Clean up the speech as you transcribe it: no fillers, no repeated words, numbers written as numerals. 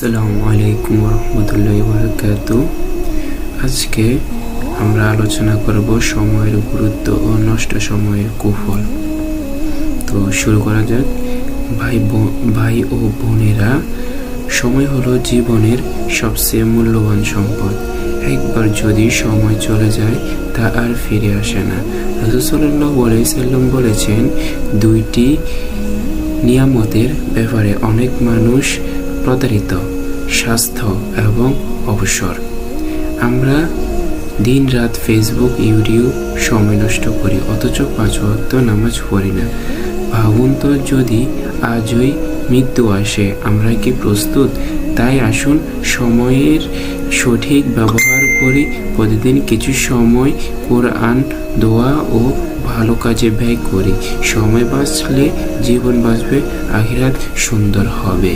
আসসালামু আলাইকুম রহমতুল্লাহি বারাকাতু। আজকে আমরা আলোচনা করব সময়ের গুরুত্ব ও নষ্ট সময়ের কুফল। তো শুরু করা যাক। ভাই ও বোনেরা, সময় হলো জীবনের সবচেয়ে মূল্যবান সম্পদ। একবার যদি সময় চলে যায় তা আর ফিরে আসে না। রাসূল সাল্লাল্লাহু আলাইহি সাল্লাম বলেছেন, দুইটি নিয়ামতের ব্যাপারে অনেক মানুষ প্রতারিত: স্বাস্থ্য এবং অবসর। আমরা দিন রাত ফেসবুক, ইউটিউব সময় নষ্ট করি, অথচ 5 ওয়াক্ত নামাজ পড়ি না। ভাবুন তো, যদি আজই মৃত্যু আসে, আমরা কি প্রস্তুত? তাই আসুন সময়ের সঠিক ব্যবহার করি। প্রতিদিন কিছু সময় কোরআন, দোয়া ও ভালো কাজে ব্যয় করি। সময় বাঁচলে জীবন বাঁচবে, আখিরাত সুন্দর হবে।